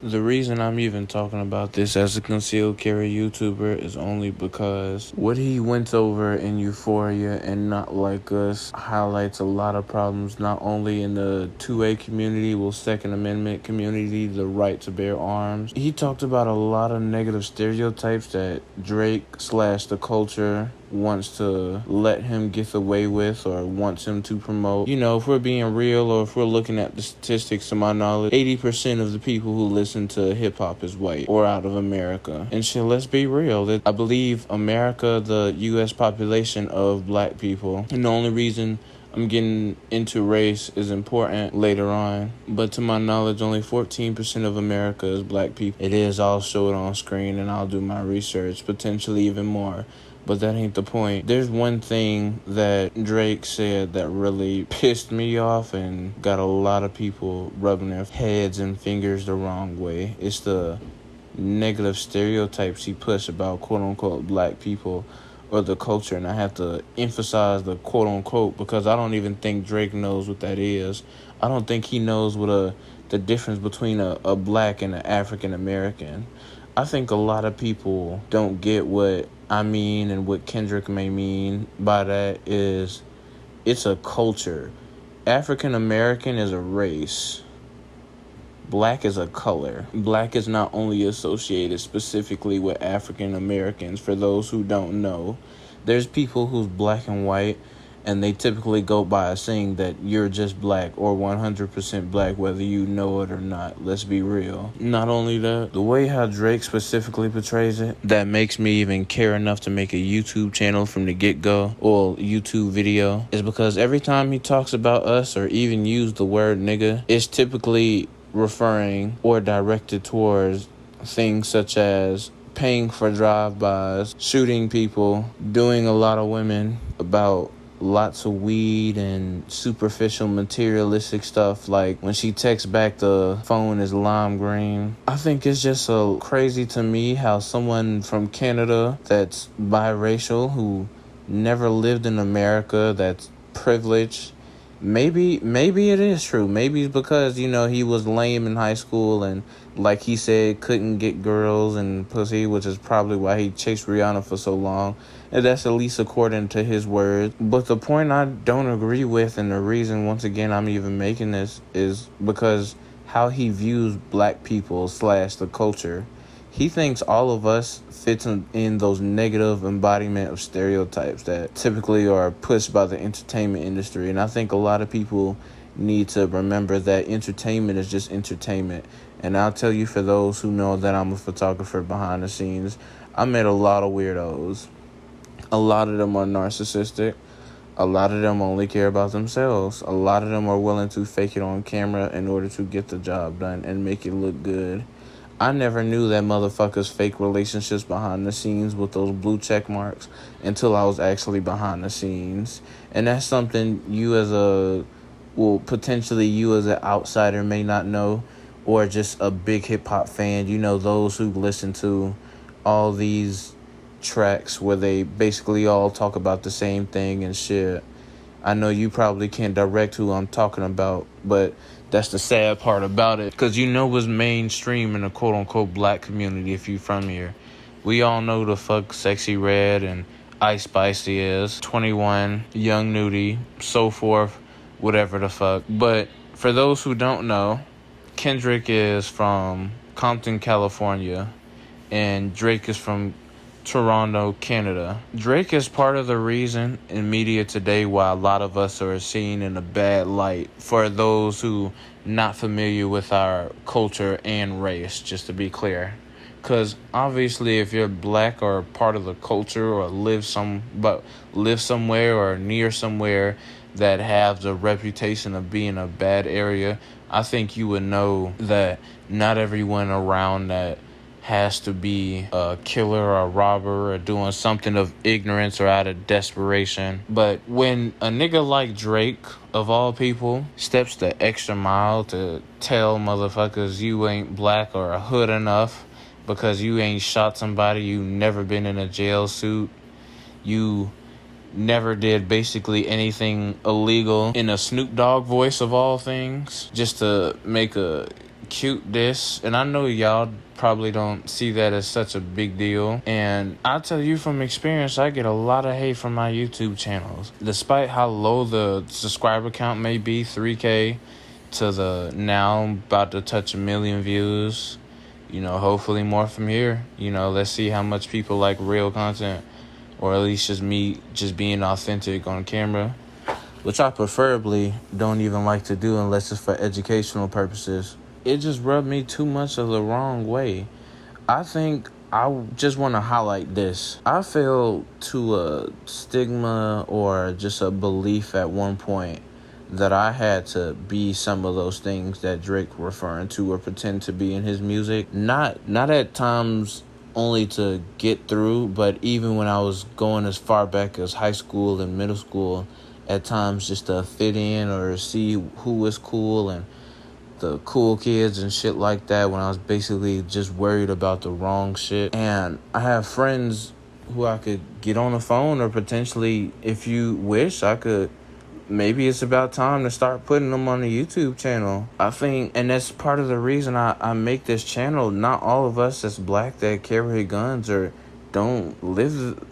The reason I'm even talking about this as a concealed carry YouTuber is only because what he went over in Euphoria and Not Like Us highlights a lot of problems, not only in the 2A community, Second Amendment community, the right to bear arms. He talked about a lot of negative stereotypes that Drake / the culture wants to let him get away with or wants him to promote. If we're being real or if we're looking at the statistics, to my knowledge, 80% of the people who listen to hip-hop is white or out of America. And shit, let's be real. I believe America, the U.S. population of black people, and the only reason I'm getting into race is important later on, but to my knowledge, only 14% of America is black people. It is, I'll show it on screen and I'll do my research, potentially even more. But that ain't the point. There's one thing that Drake said that really pissed me off and got a lot of people rubbing their heads and fingers the wrong way. It's the negative stereotypes he puts about quote-unquote black people or the culture. And I have to emphasize the quote-unquote because I don't even think Drake knows what that is. I don't think he knows what the difference between a black and an African American. I think a lot of people don't get what I mean and what Kendrick may mean by that is it's a culture. African American is a race. Black is a color. Black is not only associated specifically with African Americans. For those who don't know, there's people who's black and white, and they typically go by saying that you're just black or 100% black, whether you know it or not. Let's be real. Not only that, the way how Drake specifically portrays it, that makes me even care enough to make a YouTube channel from the get-go, or YouTube video, is because every time he talks about us or even use the word nigga, it's typically referring or directed towards things such as paying for drive-bys, shooting people, doing a lot of women, about lots of weed and superficial materialistic stuff, like when she texts back the phone is lime green. I think it's just so crazy to me how someone from Canada that's biracial, who never lived in America, that's privileged, maybe it is true. Maybe it's because, he was lame in high school and, like he said, couldn't get girls and pussy, which is probably why he chased Rihanna for so long. And that's at least according to his words. But the point I don't agree with, and the reason, once again, I'm even making this, is because how he views black people / the culture. He thinks all of us fits in those negative embodiment of stereotypes that typically are pushed by the entertainment industry. And I think a lot of people need to remember that entertainment is just entertainment. And I'll tell you, for those who know that I'm a photographer behind the scenes, I met a lot of weirdos. A lot of them are narcissistic. A lot of them only care about themselves. A lot of them are willing to fake it on camera in order to get the job done and make it look good. I never knew that motherfuckers fake relationships behind the scenes with those blue check marks until I was actually behind the scenes. And that's something potentially you as an outsider may not know, or just a big hip-hop fan. Those who listen to all these tracks where they basically all talk about the same thing and shit. I know you probably can't direct who I'm talking about, but that's the sad part about it. Because what's mainstream in the quote-unquote black community if you from here. We all know the fuck Sexy Red and Ice Spicy is, 21, Young Nudie, so forth, whatever the fuck. But for those who don't know, Kendrick is from Compton, California, and Drake is from Toronto, Canada. Drake is part of the reason in media today why a lot of us are seen in a bad light, for those who not familiar with our culture and race, just to be clear. Because obviously if you're black or part of the culture or live somewhere or near somewhere that have the reputation of being a bad area, I think you would know that not everyone around that has to be a killer or a robber or doing something of ignorance or out of desperation. But when a nigga like Drake, of all people, steps the extra mile to tell motherfuckers you ain't black or hood enough because you ain't shot somebody, you never been in a jail suit, you never did basically anything illegal, in a Snoop Dogg voice of all things, just to make a cute diss, and I know y'all probably don't see that as such a big deal. And I'll tell you from experience, I get a lot of hate from my YouTube channels. Despite how low the subscriber count may be, 3K to the now about to touch 1 million views. You know, hopefully more from here. You know, let's see how much people like real content, or at least just me just being authentic on camera, which I preferably don't even like to do unless it's for educational purposes. It just rubbed me too much of the wrong way. I think I just want to highlight this. I fell to a stigma or just a belief at one point that I had to be some of those things that Drake referring to or pretend to be in his music. Not at times only to get through, but even when I was going as far back as high school and middle school, at times just to fit in or see who was cool and the cool kids and shit like that, when I was basically just worried about the wrong shit. And I have friends who I could get on the phone, or potentially, if you wish, I could. Maybe it's about time to start putting them on the YouTube channel. I think, and that's part of the reason I make this channel. Not all of us that's black that carry guns or don't live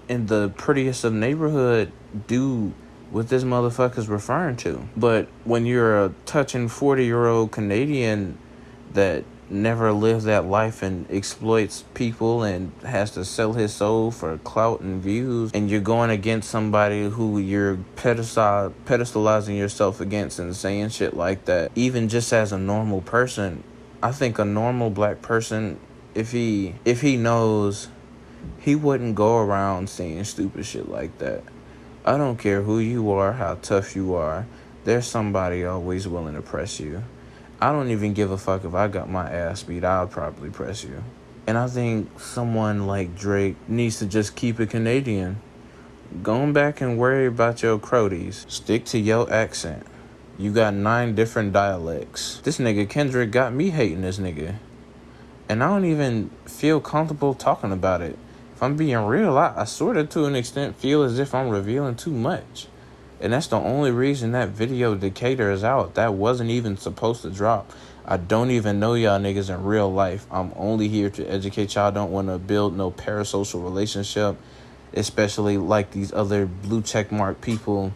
in the prettiest of neighborhood do what this motherfucker's referring to. But when you're a touching 40-year-old Canadian that never lived that life and exploits people and has to sell his soul for clout and views, and you're going against somebody who you're pedestalizing yourself against and saying shit like that, even just as a normal person, I think a normal black person, if he knows, he wouldn't go around saying stupid shit like that. I don't care who you are, how tough you are, there's somebody always willing to press you. I don't even give a fuck if I got my ass beat, I'll probably press you. And I think someone like Drake needs to just keep it Canadian. Going back and worry about your croaties. Stick to your accent. You got 9 different dialects. This nigga Kendrick got me hating this nigga. And I don't even feel comfortable talking about it. If I'm being real, I sort of to an extent feel as if I'm revealing too much. And that's the only reason that video Decatur is out. That wasn't even supposed to drop. I don't even know y'all niggas in real life. I'm only here to educate y'all. I don't want to build no parasocial relationship, especially like these other blue check mark people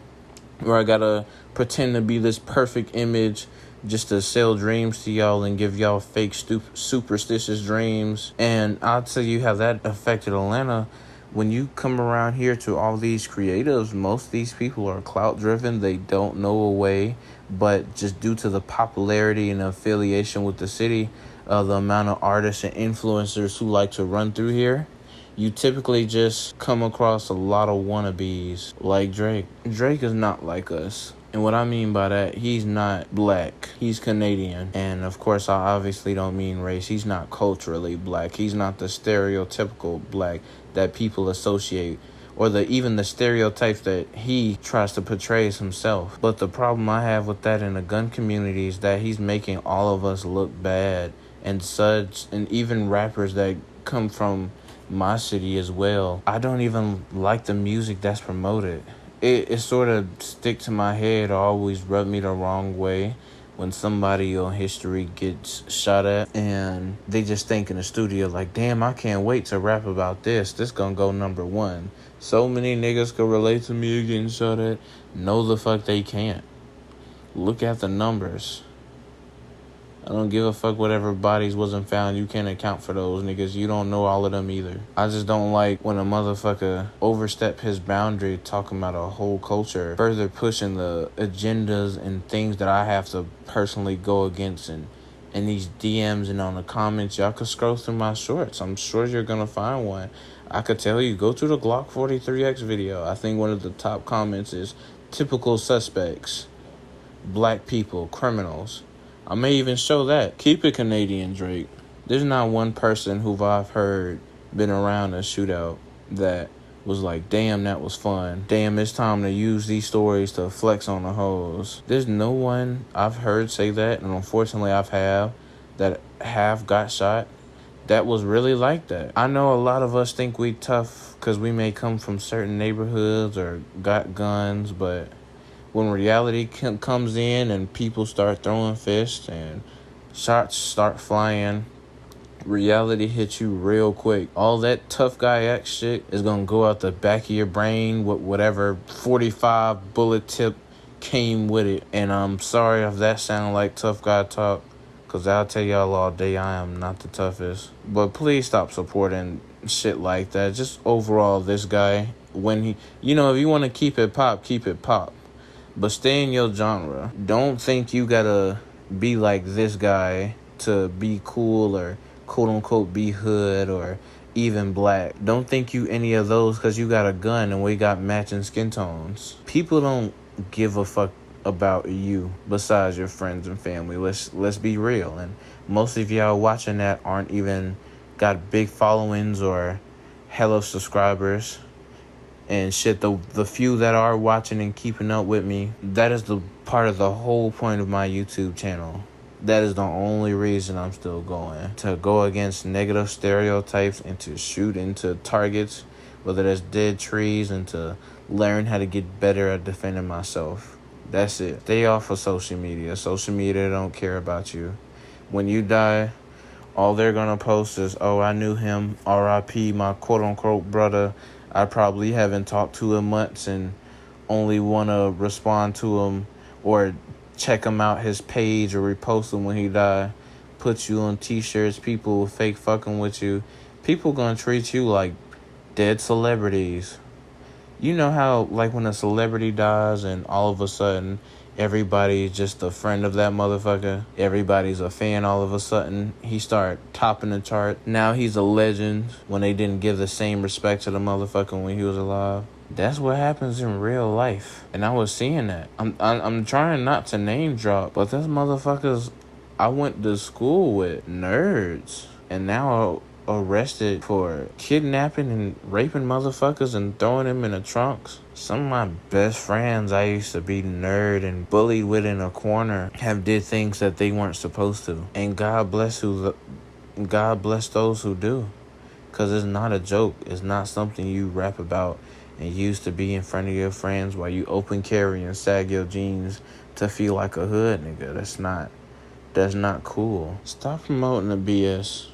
where I gotta pretend to be this perfect image just to sell dreams to y'all and give y'all fake superstitious dreams. And I'll tell you how that affected Atlanta. When you come around here to all these creatives, most of these people are clout driven. They don't know a way, but just due to the popularity and affiliation with the city, the amount of artists and influencers who like to run through here, you typically just come across a lot of wannabes like Drake. Drake is not like us. And what I mean by that, he's not black. He's Canadian. And of course, I obviously don't mean race. He's not culturally black. He's not the stereotypical black that people associate, or even the stereotypes that he tries to portray as himself. But the problem I have with that in the gun community is that he's making all of us look bad, and such, and even rappers that come from my city as well. I don't even like the music that's promoted. It sort of stick to my head, or always rub me the wrong way when somebody on history gets shot at and they just think in the studio like, damn, I can't wait to rap about this. This gonna go #1. So many niggas could relate to me getting shot at. No, the fuck they can't. Look at the numbers. I don't give a fuck whatever bodies wasn't found. You can't account for those niggas. You don't know all of them either. I just don't like when a motherfucker overstep his boundary talking about a whole culture, further pushing the agendas and things that I have to personally go against. And in these DMs and on the comments, y'all could scroll through my shorts. I'm sure you're gonna find one. I could tell you, go to the Glock 43X video. I think one of the top comments is typical suspects, black people, criminals. I may even show that. Keep it Canadian, Drake. There's not one person who I've heard been around a shootout that was like, damn, that was fun. Damn, it's time to use these stories to flex on the hoes. There's no one I've heard say that, and unfortunately that have got shot that was really like that. I know a lot of us think we tough because we may come from certain neighborhoods or got guns, but when reality comes in and people start throwing fists and Shots start flying. Reality hits you real quick. All that tough guy X shit is gonna go out the back of your brain with whatever 45 bullet tip came with it. And I'm sorry if that sounded like tough guy talk, because I'll tell y'all all day I am not the toughest. But please stop supporting shit like that. Just overall, this guy, when he, if you want to keep it pop, keep it pop. But stay in your genre. Don't think you gotta be like this guy to be cool or quote unquote be hood or even black. Don't think you any of those because you got a gun and we got matching skin tones. People don't give a fuck about you besides your friends and family. Let's be real. And most of y'all watching that aren't even got big followings or hella subscribers and shit. The few that are watching and keeping up with me, that is the part of the whole point of my YouTube channel. That is the only reason I'm still going. To go against negative stereotypes and to shoot into targets, whether that's dead trees, and to learn how to get better at defending myself. That's it. Stay off of social media. Social media don't care about you. When you die, all they're gonna post is, oh, I knew him, R.I.P. my quote-unquote brother. I probably haven't talked to him months and only want to respond to him or check him out his page or repost him when he die. Put you on t-shirts. People fake fucking with you. People gonna treat you like dead celebrities. You know how, like, when a celebrity dies and all of a sudden everybody's just a friend of that motherfucker. Everybody's a fan all of a sudden. He start topping the chart. Now he's a legend when they didn't give the same respect to the motherfucker when he was alive. That's what happens in real life. And I was seeing that. I'm trying not to name drop, but those motherfuckers I went to school with, nerds, and now arrested for kidnapping and raping motherfuckers and throwing them in the trunks. Some of my best friends I used to be nerd and bullied with in a corner have did things that they weren't supposed to. And God bless those who do. Because it's not a joke. It's not something you rap about and used to be in front of your friends while you open carry and sag your jeans to feel like a hood nigga. That's not cool. Stop promoting the BS.